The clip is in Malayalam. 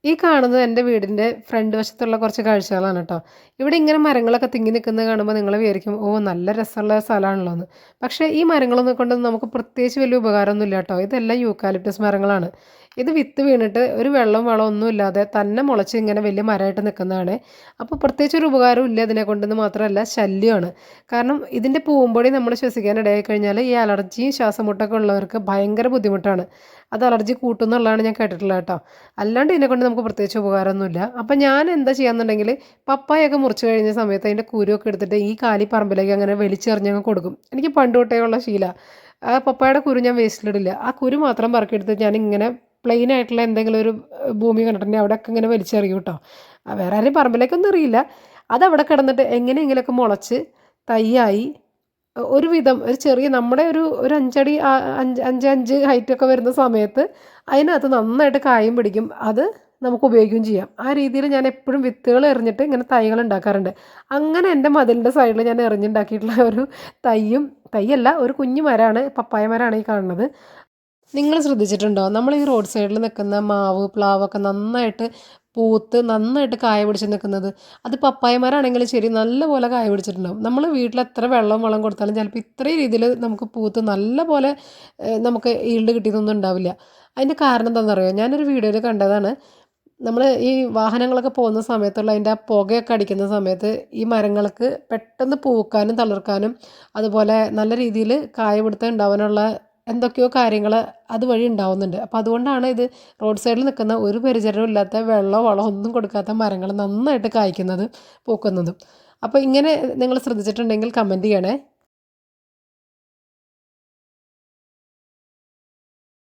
ഈ കാണുന്നത് എൻ്റെ വീടിൻ്റെ ഫ്രണ്ട് വശത്തുള്ള കുറച്ച് കാഴ്ചകളാണ് കേട്ടോ. ഇവിടെ ഇങ്ങനെ മരങ്ങളൊക്കെ തിങ്ങി നിൽക്കുന്നത് കാണുമ്പോൾ നിങ്ങൾ വിചാരിക്കും ഓ നല്ല രസമുള്ള സ്ഥലമാണല്ലോ എന്ന്. പക്ഷേ ഈ മരങ്ങളൊന്നും കൊണ്ട് നമുക്ക് പ്രത്യേകിച്ച് വലിയ ഉപകാരമൊന്നുമില്ല കേട്ടോ. ഇതെല്ലാം യൂക്കാലിപ്റ്റസ് മരങ്ങളാണ്. ഇത് വിത്ത് വീണിട്ട് ഒരു വെള്ളം വളം ഒന്നും ഇല്ലാതെ തന്നെ മുളച്ച് ഇങ്ങനെ വലിയ മരമായിട്ട് നിൽക്കുന്നതാണ്. അപ്പോൾ പ്രത്യേകിച്ച് ഒരു ഉപകാരവും ഇല്ല ഇതിനെ കൊണ്ടെന്ന് മാത്രമല്ല ശല്യമാണ്. കാരണം ഇതിൻ്റെ പൂമ്പൊടി നമ്മൾ ശ്വസിക്കാൻ ഇടയായി കഴിഞ്ഞാൽ ഈ അലർജിയും ശ്വാസമുട്ടൊക്കെ ഉള്ളവർക്ക് ഭയങ്കര ബുദ്ധിമുട്ടാണ്. അത് അലർജി കൂട്ടുമെന്നുള്ളതാണ് ഞാൻ കേട്ടിട്ടുള്ളത് കേട്ടോ. അല്ലാണ്ട് ഇതിനെക്കൊണ്ട് നമുക്ക് പ്രത്യേകിച്ച് ഉപകാരമൊന്നുമില്ല. അപ്പം ഞാൻ എന്താ ചെയ്യാന്നുണ്ടെങ്കിൽ പപ്പായൊക്കെ മുറിച്ച് കഴിഞ്ഞ സമയത്ത് അതിൻ്റെ കുരുവൊക്കെ എടുത്തിട്ട് ഈ കാലി പറമ്പിലേക്ക് അങ്ങനെ വലിച്ചെറിഞ്ഞങ്ങ് കൊടുക്കും. എനിക്ക് പണ്ട് തൊട്ടേ ഉള്ള ശീലമാണ്. ആ പപ്പായുടെ കുരു ഞാൻ വേസ്റ്റിലിടില്ല. ആ കുരു മാത്രം പറക്കിയെടുത്ത് ഞാനിങ്ങനെ പ്ലെയിൻ ആയിട്ടുള്ള എന്തെങ്കിലും ഒരു ഭൂമി കണ്ടിട്ടുണ്ടെങ്കിൽ അവിടെയൊക്കെ ഇങ്ങനെ വലിച്ചെറിയും കേട്ടോ. വേറെ ആരെയും പറമ്പിലേക്കൊന്നും എറിയില്ല. അതവിടെ കിടന്നിട്ട് എങ്ങനെയെങ്കിലുമൊക്കെ മുളച്ച് തൈയായി ഒരുവിധം ഒരു ചെറിയ നമ്മുടെ ഒരു 5 അടി 5 ഹൈറ്റൊക്കെ വരുന്ന സമയത്ത് അതിനകത്ത് നന്നായിട്ട് കായും പിടിക്കും. അത് നമുക്ക് ഉപയോഗിക്കുകയും ചെയ്യാം. ആ രീതിയിൽ ഞാൻ എപ്പോഴും വിത്തുകൾ എറിഞ്ഞിട്ട് ഇങ്ങനെ തൈകൾ ഉണ്ടാക്കാറുണ്ട്. അങ്ങനെ എൻ്റെ മതിലിൻ്റെ സൈഡിൽ ഞാൻ എറിഞ്ഞുണ്ടാക്കിയിട്ടുള്ള ഒരു തൈയല്ല ഒരു കുഞ്ഞു മരമാണ്, പപ്പായ മരമാണ് ഈ കാണുന്നത്. നിങ്ങൾ ശ്രദ്ധിച്ചിട്ടുണ്ടോ നമ്മൾ ഈ റോഡ് സൈഡിൽ നിൽക്കുന്ന മാവ് പ്ലാവൊക്കെ നന്നായിട്ട് പൂത്ത് നന്നായിട്ട് കായ പിടിച്ച് നിൽക്കുന്നത്? അത് പപ്പായമാരാണെങ്കിലും ശരി നല്ലപോലെ കായ പിടിച്ചിട്ടുണ്ടാവും. നമ്മൾ വീട്ടിൽ എത്ര വളം കൊടുത്താലും ചിലപ്പോൾ ഇത്രയും രീതിയിൽ നമുക്ക് പൂത്ത് നല്ല പോലെ നമുക്ക് ഈൽഡ് കിട്ടിയതൊന്നും ഉണ്ടാവില്ല. അതിൻ്റെ കാരണം എന്താണെന്നറിയോ? ഞാനൊരു വീഡിയോയിൽ കണ്ടതാണ്. നമ്മൾ ഈ വാഹനങ്ങളൊക്കെ പോകുന്ന സമയത്തുള്ള അതിൻ്റെ ആ പുകയൊക്കെ അടിക്കുന്ന സമയത്ത് ഈ മരങ്ങൾക്ക് പെട്ടെന്ന് പൂക്കാനും തളിർക്കാനും അതുപോലെ നല്ല രീതിയിൽ കായ പിടുത്തം ഉണ്ടാവാനുള്ള എന്തൊക്കെയോ കാര്യങ്ങൾ അതുവഴി ഉണ്ടാവുന്നുണ്ട്. അപ്പോൾ അതുകൊണ്ടാണ് ഇത് റോഡ് സൈഡിൽ നിൽക്കുന്ന ഒരു പരിചരണവും ഇല്ലാത്ത വെള്ളമോ വളമോ ഒന്നും കൊടുക്കാത്ത മരങ്ങൾ നന്നായിട്ട് കായ്ക്കുന്നതും പൂക്കുന്നതും. അപ്പോൾ ഇങ്ങനെ നിങ്ങൾ ശ്രദ്ധിച്ചിട്ടുണ്ടെങ്കിൽ കമൻറ്റ് ചെയ്യണേ.